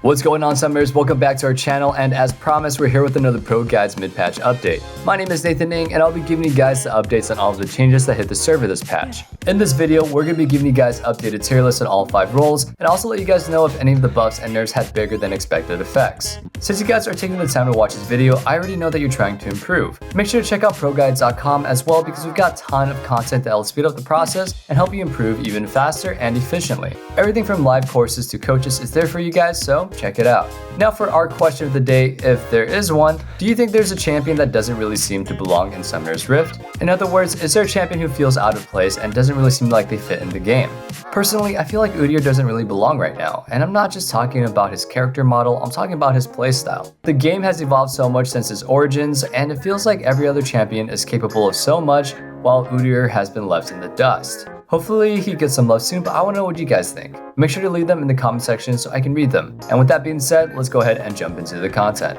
What's going on, Summers? Welcome back to our channel, and as promised, we're here with another ProGuides mid-patch update. My name is Nathan Ng, and I'll be giving you guys the updates on all of the changes that hit the server this patch. In this video, we're going to be giving you guys updated tier lists on all 5 roles, and also let you guys know if any of the buffs and nerfs had bigger than expected effects. Since you guys are taking the time to watch this video, I already know that you're trying to improve. Make sure to check out ProGuides.com as well, because we've got a ton of content that will speed up the process and help you improve even faster and efficiently. Everything from live courses to coaches is there for you guys, so check it out. Now for our question of the day, if there is one, do you think there's a champion that doesn't really seem to belong in Summoner's Rift? In other words, is there a champion who feels out of place and doesn't really seem like they fit in the game? Personally, I feel like Udyr doesn't really belong right now, and I'm not just talking about his character model, I'm talking about his playstyle. The game has evolved so much since his origins, and it feels like every other champion is capable of so much, while Udyr has been left in the dust. Hopefully he gets some love soon, but I want to know what you guys think. Make sure to leave them in the comment section so I can read them. And with that being said, let's go ahead and jump into the content.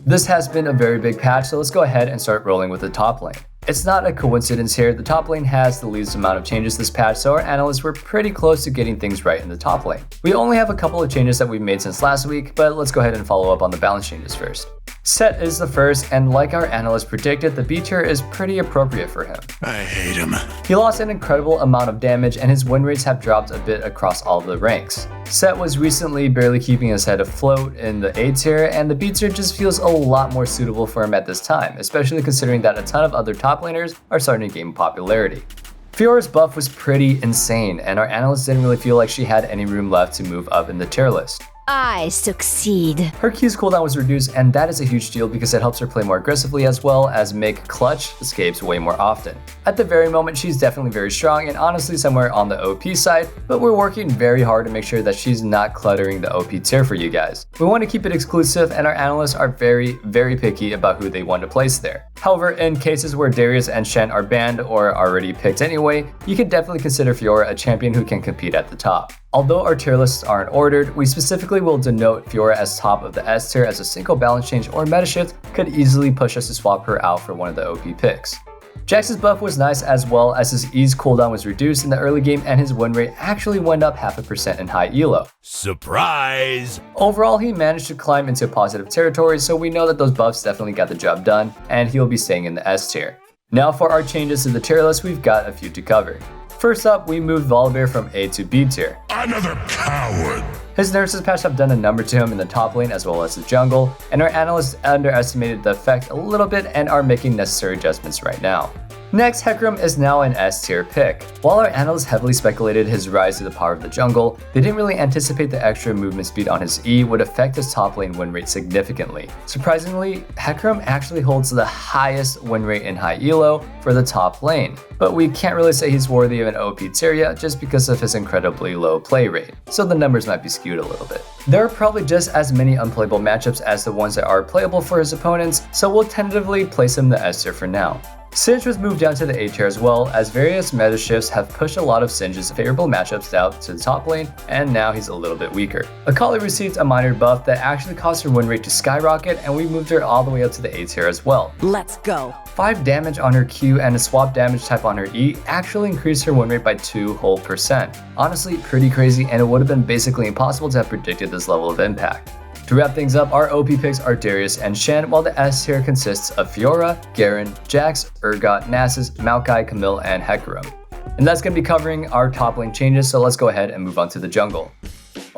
This has been a very big patch, so let's go ahead and start rolling with the top lane. It's not a coincidence here, the top lane has the least amount of changes this patch, so our analysts were pretty close to getting things right in the top lane. We only have a couple of changes that we've made since last week, but let's go ahead and follow up on the balance changes first. Set is the first, and like our analyst predicted, the B tier is pretty appropriate for him. I hate him. He lost an incredible amount of damage, and his win rates have dropped a bit across all of the ranks. Set was recently barely keeping his head afloat in the A tier, and the B tier just feels a lot more suitable for him at this time, especially considering that a ton of other top laners are starting to gain popularity. Fiora's buff was pretty insane, and our analysts didn't really feel like she had any room left to move up in the tier list. I succeed. Her Q's cooldown was reduced, and that is a huge deal because it helps her play more aggressively as well as make clutch escapes way more often. At the very moment, she's definitely very strong and honestly somewhere on the OP side, but we're working very hard to make sure that she's not cluttering the OP tier for you guys. We want to keep it exclusive, and our analysts are very picky about who they want to place there. However, in cases where Darius and Shen are banned or already picked anyway, you can definitely consider Fiora a champion who can compete at the top. Although our tier lists aren't ordered, we specifically will denote Fiora as top of the S tier, as a single balance change or meta shift could easily push us to swap her out for one of the OP picks. Jax's buff was nice, as well as his E's cooldown was reduced in the early game and his win rate actually went up 0.5% in high elo. Surprise! Overall, he managed to climb into positive territory, so we know that those buffs definitely got the job done, and he'll be staying in the S tier. Now for our changes to the tier list, we've got a few to cover. First up, we moved Volibear from A to B tier. Another coward! His nerfs this patch have done a number to him in the top lane as well as the jungle, and our analysts underestimated the effect a little bit and are making necessary adjustments right now. Next, Hecarim is now an S tier pick. While our analysts heavily speculated his rise to the power of the jungle, they didn't really anticipate the extra movement speed on his E would affect his top lane win rate significantly. Surprisingly, Hecarim actually holds the highest win rate in high elo for the top lane, but we can't really say he's worthy of an OP tier yet just because of his incredibly low play rate, so the numbers might be skewed a little bit. There are probably just as many unplayable matchups as the ones that are playable for his opponents, so we'll tentatively place him in the S tier for now. Singe was moved down to the A tier as well, as various meta shifts have pushed a lot of Singe's favorable matchups down to the top lane, and now he's a little bit weaker. Akali received a minor buff that actually caused her win rate to skyrocket, and we moved her all the way up to the A tier as well. Let's go. 5 damage on her Q and a swap damage type on her E actually increased her win rate by 2%. Honestly, pretty crazy, and it would have been basically impossible to have predicted this level of impact. To wrap things up, our OP picks are Darius and Shen, while the S tier consists of Fiora, Garen, Jax, Urgot, Nasus, Maokai, Camille, and Hecarim. And that's going to be covering our top lane changes, so let's go ahead and move on to the jungle.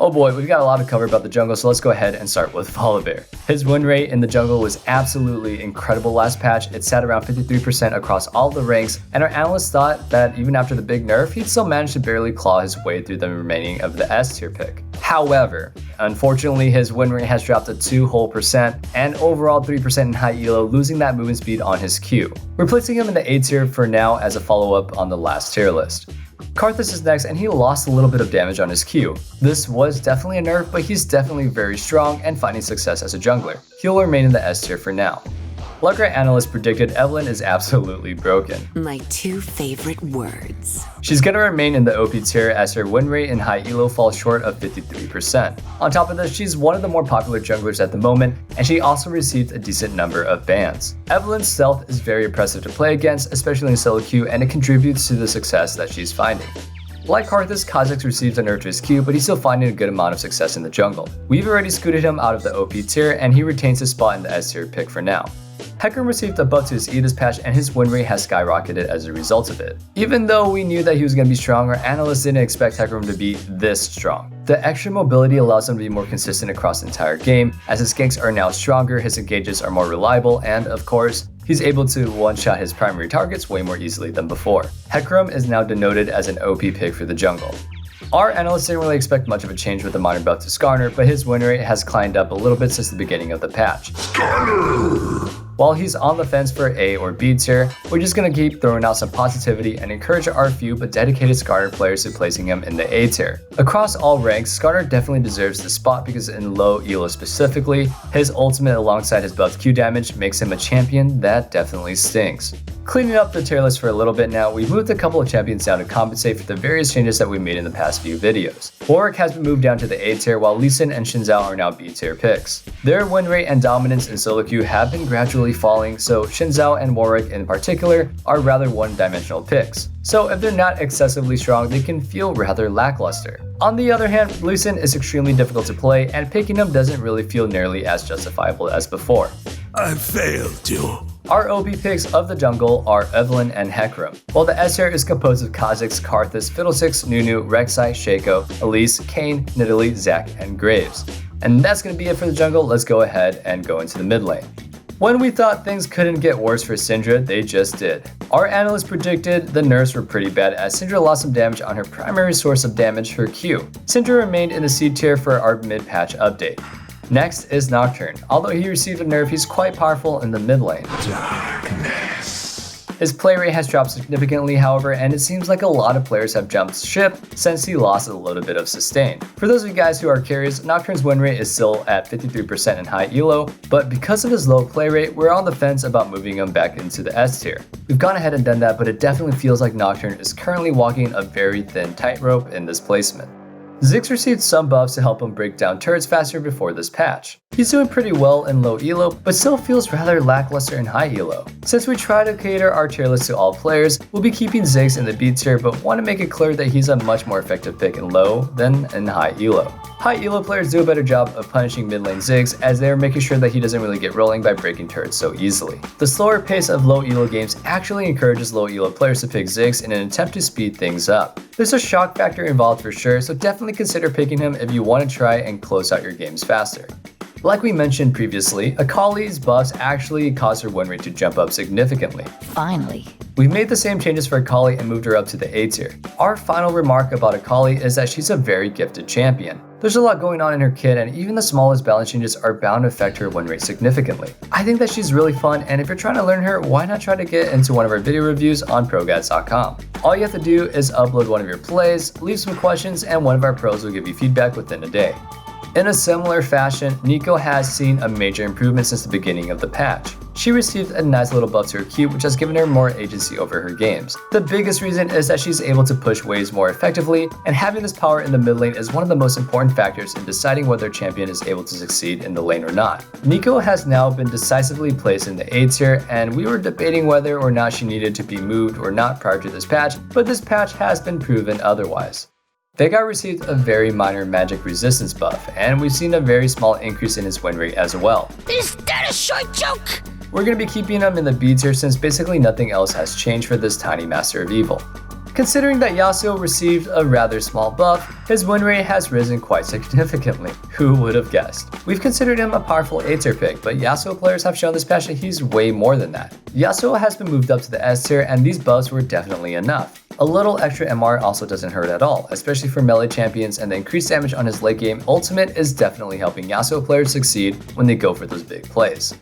Oh boy, we've got a lot to cover about the jungle, so let's go ahead and start with Volibear. His win rate in the jungle was absolutely incredible last patch. It sat around 53% across all the ranks, and our analysts thought that even after the big nerf, he'd still manage to barely claw his way through the remaining of the S tier pick. However, unfortunately, his win rate has dropped to 2% and overall 3% in high elo, losing that movement speed on his Q. We're placing him in the A tier for now as a follow-up on the last tier list. Karthus is next, and he lost a little bit of damage on his Q. This was definitely a nerf, but he's definitely very strong and finding success as a jungler. He'll remain in the S tier for now. Like our analyst predicted, Evelynn is absolutely broken. My 2 favorite words. She's gonna remain in the OP tier as her win rate in high elo falls short of 53%. On top of this, she's one of the more popular junglers at the moment, and she also received a decent number of bans. Evelynn's stealth is very oppressive to play against, especially in solo queue, and it contributes to the success that she's finding. Like Karthus, Kha'Zix received a nerf to his Q, but he's still finding a good amount of success in the jungle. We've already scooted him out of the OP tier, and he retains his spot in the S tier pick for now. Hecarim received a buff to his E this patch, and his win rate has skyrocketed as a result of it. Even though we knew that he was going to be strong, our analysts didn't expect Hecarim to be this strong. The extra mobility allows him to be more consistent across the entire game, as his ganks are now stronger, his engages are more reliable, and of course, he's able to one-shot his primary targets way more easily than before. Hecarim is now denoted as an OP pick for the jungle. Our analysts didn't really expect much of a change with the minor buff to Skarner, but his win rate has climbed up a little bit since the beginning of the patch. While he's on the fence for A or B tier, we're just gonna keep throwing out some positivity and encourage our few but dedicated Skarner players to placing him in the A tier. Across all ranks, Skarner definitely deserves the spot because in low elo specifically, his ultimate alongside his buffed Q damage makes him a champion that definitely stings. Cleaning up the tier list for a little bit now, we've moved a couple of champions down to compensate for the various changes that we made in the past few videos. Warwick has been moved down to the A tier while Lee Sin and Xin Zhao are now B tier picks. Their win rate and dominance in solo queue have been gradually falling, so Xin Zhao and Warwick in particular are rather one-dimensional picks. So if they're not excessively strong, they can feel rather lackluster. On the other hand, Lee Sin is extremely difficult to play, and picking him doesn't really feel nearly as justifiable as before. I failed you. Our OP picks of the jungle are Evelynn and Hecarim, while the S tier is composed of Kha'Zix, Karthus, Fiddlesticks, Nunu, Rek'Sai, Shaco, Elise, Kayn, Nidalee, Zac, and Graves. And that's going to be it for the jungle. Let's go ahead and go into the mid lane. When we thought things couldn't get worse for Syndra, they just did. Our analysts predicted the nerfs were pretty bad as Syndra lost some damage on her primary source of damage, her Q. Syndra remained in the C tier for our mid-patch update. Next is Nocturne. Although he received a nerf, he's quite powerful in the mid lane. Darkness. His play rate has dropped significantly, however, and it seems like a lot of players have jumped ship since he lost a little bit of sustain. For those of you guys who are curious, Nocturne's win rate is still at 53% in high elo, but because of his low play rate, we're on the fence about moving him back into the S tier. We've gone ahead and done that, but it definitely feels like Nocturne is currently walking a very thin tightrope in this placement. Ziggs received some buffs to help him break down turrets faster before this patch. He's doing pretty well in low elo, but still feels rather lackluster in high elo. Since we try to cater our tier list to all players, we'll be keeping Ziggs in the B tier, but want to make it clear that he's a much more effective pick in low than in high elo. High elo players do a better job of punishing mid lane Ziggs as they're making sure that he doesn't really get rolling by breaking turrets so easily. The slower pace of low elo games actually encourages low elo players to pick Ziggs in an attempt to speed things up. There's a shock factor involved for sure, so definitely consider picking him if you want to try and close out your games faster. Like we mentioned previously, Akali's buffs actually caused her win rate to jump up significantly. Finally. We've made the same changes for Akali and moved her up to the A tier. Our final remark about Akali is that she's a very gifted champion. There's a lot going on in her kit, and even the smallest balance changes are bound to affect her win rate significantly. I think that she's really fun, and if you're trying to learn her, why not try to get into one of our video reviews on ProGuides.com. All you have to do is upload one of your plays, leave some questions, and one of our pros will give you feedback within a day. In a similar fashion, Neeko has seen a major improvement since the beginning of the patch. She received a nice little buff to her Q, which has given her more agency over her games. The biggest reason is that she's able to push waves more effectively, and having this power in the mid lane is one of the most important factors in deciding whether a champion is able to succeed in the lane or not. Neeko has now been decisively placed in the A tier, and we were debating whether or not she needed to be moved or not prior to this patch, but this patch has been proven otherwise. Veigar received a very minor magic resistance buff, and we've seen a very small increase in his win rate as well. Is that a short joke? We're going to be keeping him in the B tier since basically nothing else has changed for this tiny Master of Evil. Considering that Yasuo received a rather small buff, his win rate has risen quite significantly. Who would have guessed? We've considered him a powerful A tier pick, but Yasuo players have shown this patch that he's way more than that. Yasuo has been moved up to the S tier, and these buffs were definitely enough. A little extra MR also doesn't hurt at all, especially for melee champions, and the increased damage on his late game ultimate is definitely helping Yasuo players succeed when they go for those big plays.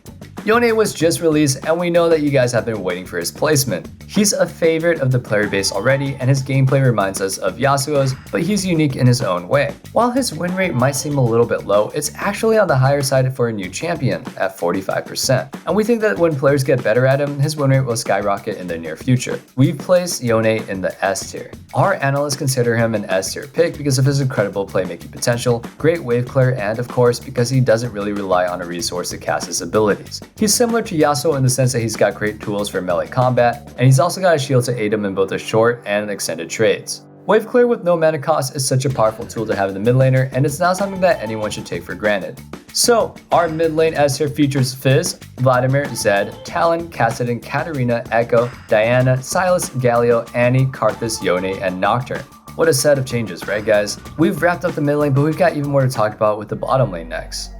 Yone was just released, and we know that you guys have been waiting for his placement. He's a favorite of the player base already, and his gameplay reminds us of Yasuo's, but he's unique in his own way. While his win rate might seem a little bit low, it's actually on the higher side for a new champion at 45%. And we think that when players get better at him, his win rate will skyrocket in the near future. We've placed Yone in the S tier. Our analysts consider him an S tier pick because of his incredible playmaking potential, great wave clear, and of course because he doesn't really rely on a resource to cast his abilities. He's similar to Yasuo in the sense that he's got great tools for melee combat, and he's also got a shield to aid him in both the short and extended trades. Wave Clear with no mana cost is such a powerful tool to have in the mid laner, and it's not something that anyone should take for granted. So, our mid lane S tier features Fizz, Vladimir, Zed, Talon, Kassadin, Katarina, Echo, Diana, Silas, Galio, Annie, Karthus, Yone, and Nocturne. What a set of changes, right guys? We've wrapped up the mid lane, but we've got even more to talk about with the bottom lane next.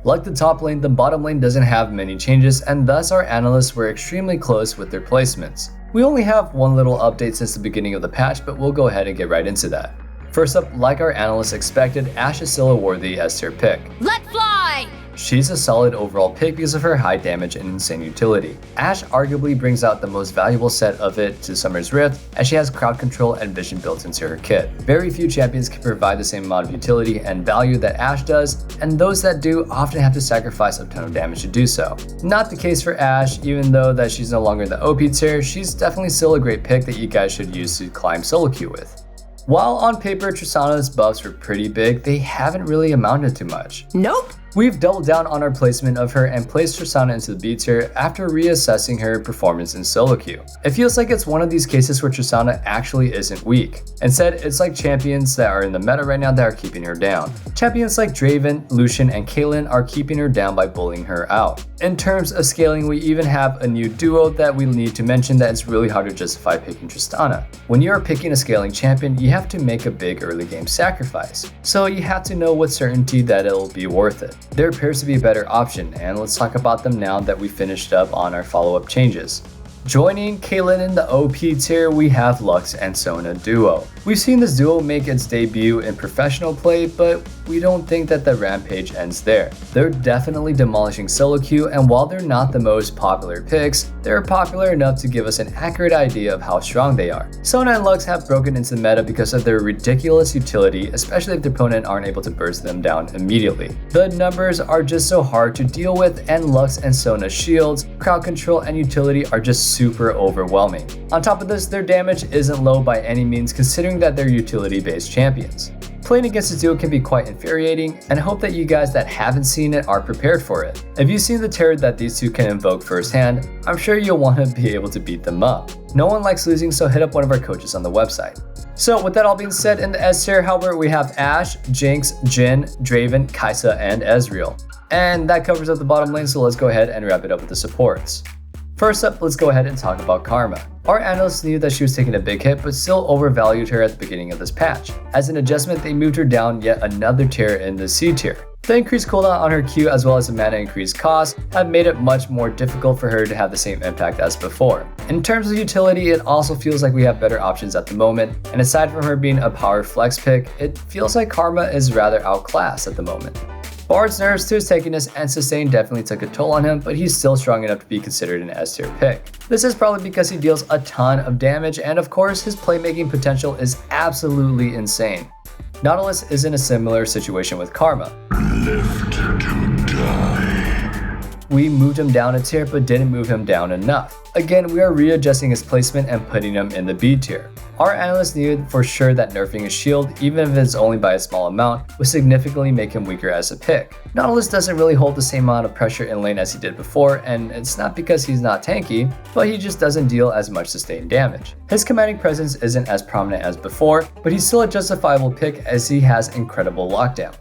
Like the top lane, the bottom lane doesn't have many changes, and thus our analysts were extremely close with their placements. We only have one little update since the beginning of the patch, but we'll go ahead and get right into that. First up, like our analysts expected, Ashe is still a worthy S tier pick. Let fly! She's a solid overall pick because of her high damage and insane utility. Ashe arguably brings out the most valuable set of it to Summer's Rift, as she has crowd control and vision built into her kit. Very few champions can provide the same amount of utility and value that Ashe does, and those that do often have to sacrifice a ton of damage to do so. Not the case for Ashe, even though that she's no longer in the OP tier, she's definitely still a great pick that you guys should use to climb solo queue with. While on paper Tristana's buffs were pretty big, they haven't really amounted to much. Nope. We've doubled down on our placement of her and placed Tristana into the B tier after reassessing her performance in solo queue. It feels like it's one of these cases where Tristana actually isn't weak. Instead, it's like champions that are in the meta right now that are keeping her down. Champions like Draven, Lucian, and Caitlyn are keeping her down by bullying her out. In terms of scaling, we even have a new duo that we need to mention that it's really hard to justify picking Tristana. When you are picking a scaling champion, you have to make a big early game sacrifice. So you have to know with certainty that it'll be worth it. There appears to be a better option, and let's talk about them now that we finished up on our follow-up changes. Joining Caitlyn in the OP tier, we have Lux and Sona duo. We've seen this duo make its debut in professional play, but we don't think that the rampage ends there. They're definitely demolishing solo queue, and while they're not the most popular picks, they're popular enough to give us an accurate idea of how strong they are. Sona and Lux have broken into the meta because of their ridiculous utility, especially if the opponent aren't able to burst them down immediately. The numbers are just so hard to deal with, and Lux and Sona's shields, crowd control, and utility are just super overwhelming. On top of this, their damage isn't low by any means considering that they're utility-based champions. Playing against this duo can be quite infuriating, and I hope that you guys that haven't seen it are prepared for it. If you've seen the terror that these two can invoke firsthand, I'm sure you'll want to be able to beat them up. No one likes losing, so hit up one of our coaches on the website. So with that all being said, in the S tier, however, we have Ashe, Jinx, Jhin, Draven, Kai'Sa, and Ezreal. And that covers up the bottom lane, so let's go ahead and wrap it up with the supports. First up, let's go ahead and talk about Karma. Our analysts knew that she was taking a big hit, but still overvalued her at the beginning of this patch. As an adjustment, they moved her down yet another tier in the C tier. The increased cooldown on her Q as well as the mana increased cost have made it much more difficult for her to have the same impact as before. In terms of utility, it also feels like we have better options at the moment, and aside from her being a power flex pick, it feels like Karma is rather outclassed at the moment. Bard's nerfs to his tankiness and sustain definitely took a toll on him, but he's still strong enough to be considered an S tier pick. This is probably because he deals a ton of damage, and of course his playmaking potential is absolutely insane. Nautilus is in a similar situation with Karma. Left to die. We moved him down a tier but didn't move him down enough. Again, we are readjusting his placement and putting him in the B tier. Our analysts knew for sure that nerfing his shield, even if it's only by a small amount, would significantly make him weaker as a pick. Nautilus doesn't really hold the same amount of pressure in lane as he did before, and it's not because he's not tanky, but he just doesn't deal as much sustained damage. His commanding presence isn't as prominent as before, but he's still a justifiable pick as he has incredible lockdown.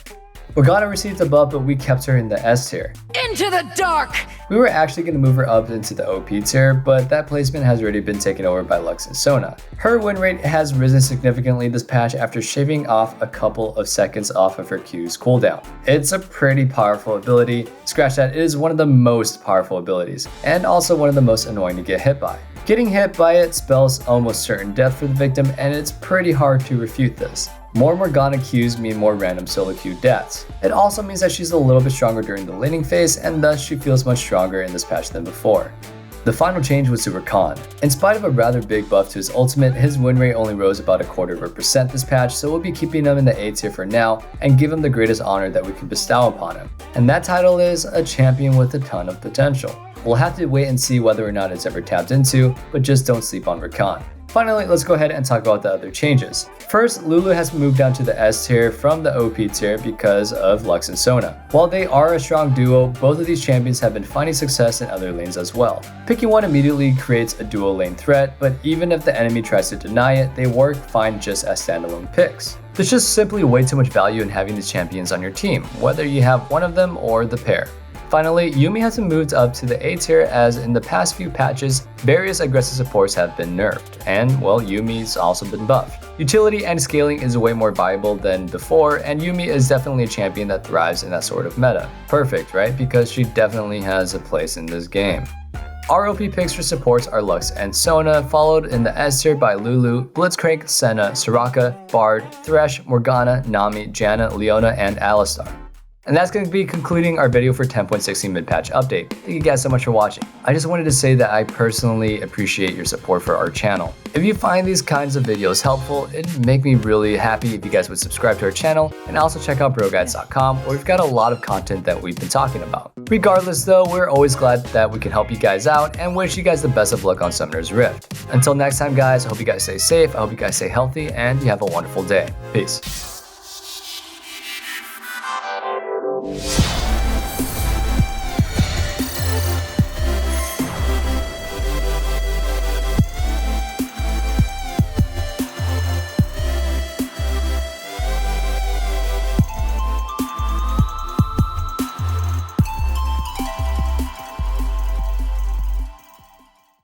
Morgana received a buff, but we kept her in the S tier. Into the dark! We were actually going to move her up into the OP tier, but that placement has already been taken over by Lux and Sona. Her win rate has risen significantly this patch after shaving off a couple of seconds off of her Q's cooldown. It's a pretty powerful ability. Scratch that, it is one of the most powerful abilities, and also one of the most annoying to get hit by. Getting hit by it spells almost certain death for the victim, and it's pretty hard to refute this. More Morgana Qs mean more random solo Q deaths. It also means that she's a little bit stronger during the laning phase, and thus she feels much stronger in this patch than before. The final change was to Rakan. In spite of a rather big buff to his ultimate, his win rate only rose about 0.25% this patch, so we'll be keeping him in the A tier for now and give him the greatest honor that we can bestow upon him. And that title is a champion with a ton of potential. We'll have to wait and see whether or not it's ever tapped into, but just don't sleep on Rakan. Finally, let's go ahead and talk about the other changes. First, Lulu has moved down to the S tier from the OP tier because of Lux and Sona. While they are a strong duo, both of these champions have been finding success in other lanes as well. Picking one immediately creates a dual lane threat, but even if the enemy tries to deny it, they work fine just as standalone picks. There's just simply way too much value in having these champions on your team, whether you have one of them or the pair. Finally, Yuumi has been moved up to the A tier as in the past few patches, various aggressive supports have been nerfed, and well, Yuumi's also been buffed. Utility and scaling is way more viable than before, and Yuumi is definitely a champion that thrives in that sort of meta. Perfect, right? Because she definitely has a place in this game. Our OP picks for supports are Lux and Sona, followed in the S tier by Lulu, Blitzcrank, Senna, Soraka, Bard, Thresh, Morgana, Nami, Janna, Leona, and Alistar. And that's going to be concluding our video for 10.16 mid-patch update. Thank you guys so much for watching. I just wanted to say that I personally appreciate your support for our channel. If you find these kinds of videos helpful, it'd make me really happy if you guys would subscribe to our channel and also check out ProGuides.com, where we've got a lot of content that we've been talking about. Regardless though, we're always glad that we can help you guys out and wish you guys the best of luck on Summoner's Rift. Until next time guys, I hope you guys stay safe, I hope you guys stay healthy, and you have a wonderful day. Peace.